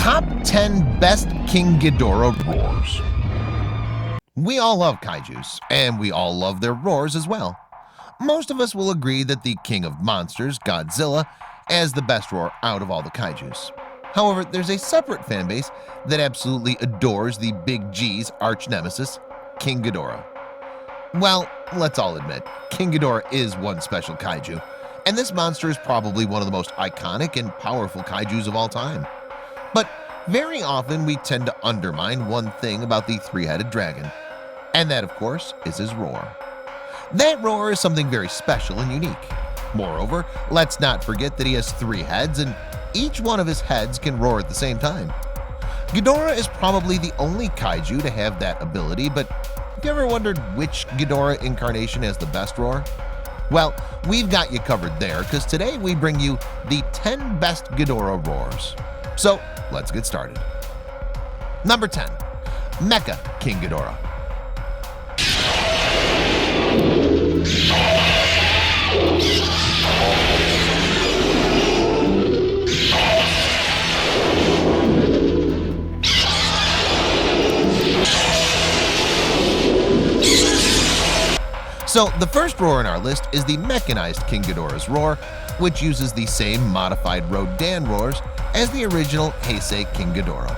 Top 10 Best King Ghidorah Roars. We all love kaijus, and we all love their roars as well. Most of us will agree that the king of monsters, Godzilla, has the best roar out of all the kaijus. However, there's a separate fanbase that absolutely adores the Big G's arch-nemesis, King Ghidorah. Well, let's all admit, King Ghidorah is one special kaiju, and this monster is probably one of the most iconic and powerful kaijus of all time. But very often we tend to undermine one thing about the three-headed dragon, and that, of course, is his roar. That roar is something very special and unique. Moreover, let's not forget that he has 3 heads, and each one of his heads can roar at the same time. Ghidorah is probably the only kaiju to have that ability, but have you ever wondered which Ghidorah incarnation has the best roar? Well, we've got you covered there, because today we bring you the 10 best Ghidorah roars. So let's get started. Number 10. MECHA King Ghidorah. So the first roar in our list is the mechanized King Ghidorah's roar, which uses the same modified Rodan roars as the original Heisei King Ghidorah,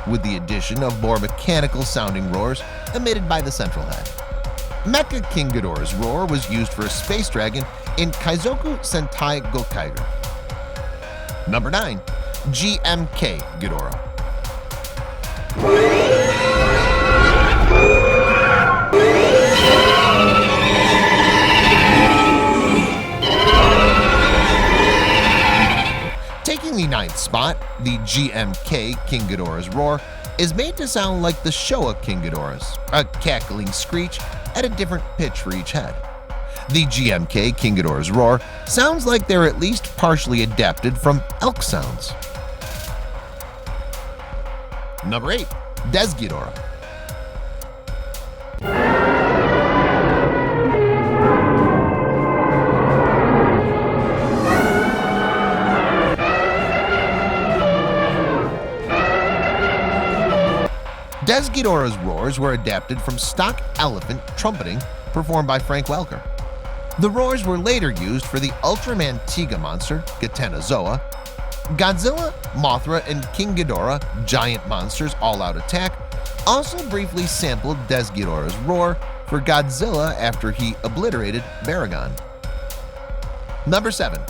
with the addition of more mechanical sounding roars emitted by the central head. MECHA King Ghidorah's roar was used for a space dragon in Keizer Ghidorah. Number 9. GMK Ghidorah. Taking the 9th spot, the GMK King Ghidorah's roar is made to sound like the Showa King Ghidorah's, a cackling screech at a different pitch for each head. The GMK King Ghidorah's roar sounds like they're at least partially adapted from elk sounds. Number 8. Desghidorah. Desghidorah's roars were adapted from stock elephant trumpeting performed by Frank Welker. The roars were later used for the Ultraman Tiga monster, Gitanazoa, Godzilla, Mothra, and King Ghidorah, Giant Monsters All-Out Attack, also briefly sampled Desghidorah's roar for Godzilla after he obliterated Baragon. Number 7.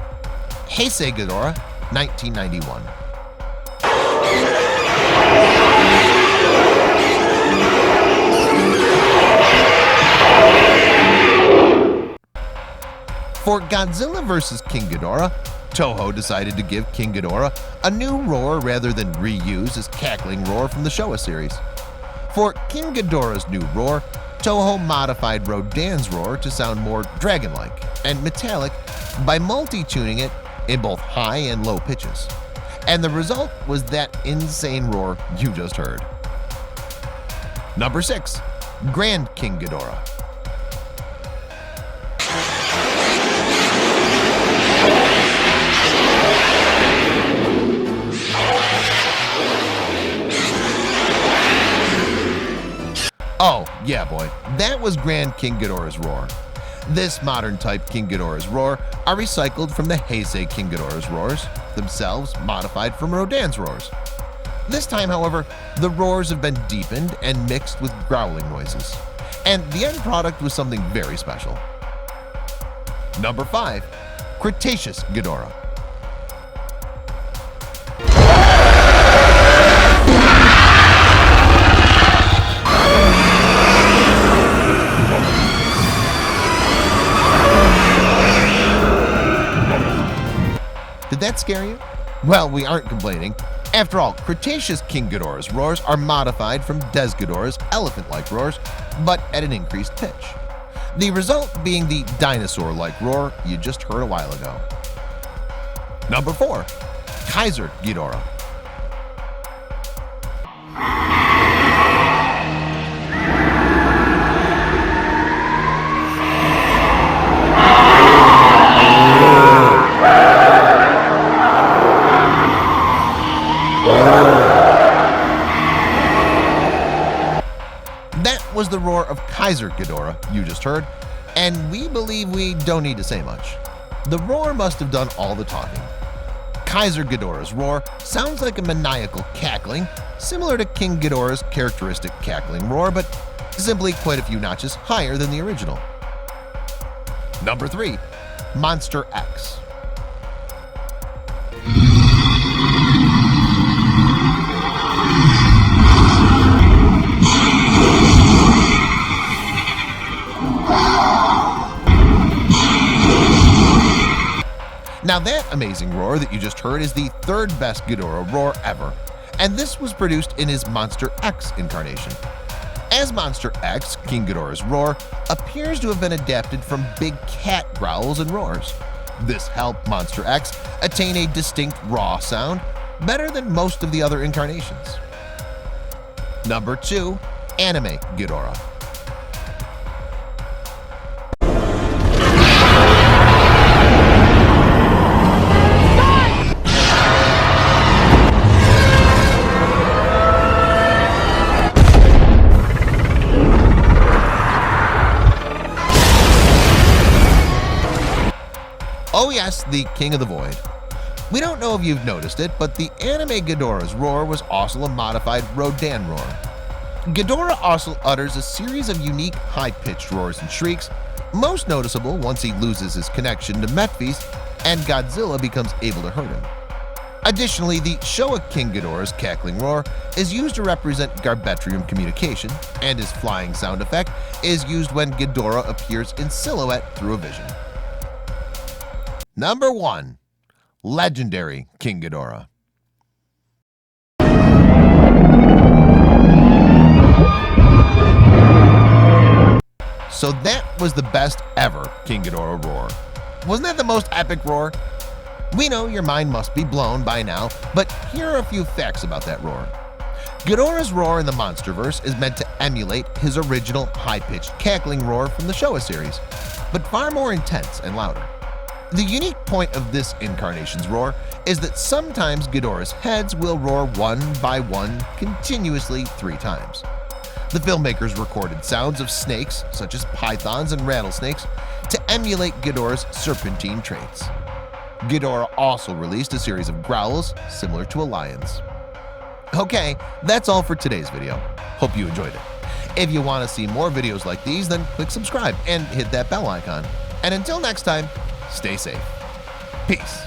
Heisei Ghidorah, 1991. For Godzilla vs. King Ghidorah, Toho decided to give King Ghidorah a new roar rather than reuse his cackling roar from the Showa series. For King Ghidorah's new roar, Toho modified Rodan's roar to sound more dragon-like and metallic by multi-tuning it in both high and low pitches. And the result was that insane roar you just heard. Number 6. Grand King Ghidorah. Oh, yeah boy, that was Grand King Ghidorah's roar. This modern type King Ghidorah's roar are recycled from the Heisei King Ghidorah's roars, themselves modified from Rodan's roars. This time, however, the roars have been deepened and mixed with growling noises, and the end product was something very special. Number 5. Cretaceous Ghidorah. Did that scare you? Well, we aren't complaining. After all, Cretaceous King Ghidorah's roars are modified from Desghidorah's elephant-like roars, but at an increased pitch. The result being the dinosaur-like roar you just heard a while ago. Number 4. Keizer Ghidorah. was the roar of Keizer Ghidorah you just heard, and we believe we don't need to say much. The roar must have done all the talking. Keizer Ghidorah's roar sounds like a maniacal cackling, similar to King Ghidorah's characteristic cackling roar, but simply quite a few notches higher than the original. Number 3. Monster X. Now that amazing roar that you just heard is the third best Ghidorah roar ever, and this was produced in his Monster X incarnation. As Monster X, King Ghidorah's roar appears to have been adapted from big cat growls and roars. This helped Monster X attain a distinct raw sound, better than most of the other incarnations. Number 2. Anime Ghidorah. Oh yes, the King of the Void. We don't know if you've noticed it, but the anime Ghidorah's roar was also a modified Rodan roar. Ghidorah also utters a series of unique high-pitched roars and shrieks, most noticeable once he loses his connection to Mephis and Godzilla becomes able to hurt him. Additionally, the Showa King Ghidorah's cackling roar is used to represent Garbetrium communication, and his flying sound effect is used when Ghidorah appears in silhouette through a vision. Number 1. Legendary King Ghidorah. So that was the best ever King Ghidorah roar. Wasn't that the most epic roar? We know your mind must be blown by now, but here are a few facts about that roar. Ghidorah's roar in the Monsterverse is meant to emulate his original high-pitched cackling roar from the Showa series, but far more intense and louder. The unique point of this incarnation's roar is that sometimes Ghidorah's heads will roar one by one continuously 3 times. The filmmakers recorded sounds of snakes, such as pythons and rattlesnakes, to emulate Ghidorah's serpentine traits. Ghidorah also released a series of growls similar to a lion's. Okay, that's all for today's video. Hope you enjoyed it. If you want to see more videos like these, then click subscribe and hit that bell icon. And until next time, stay safe. Peace.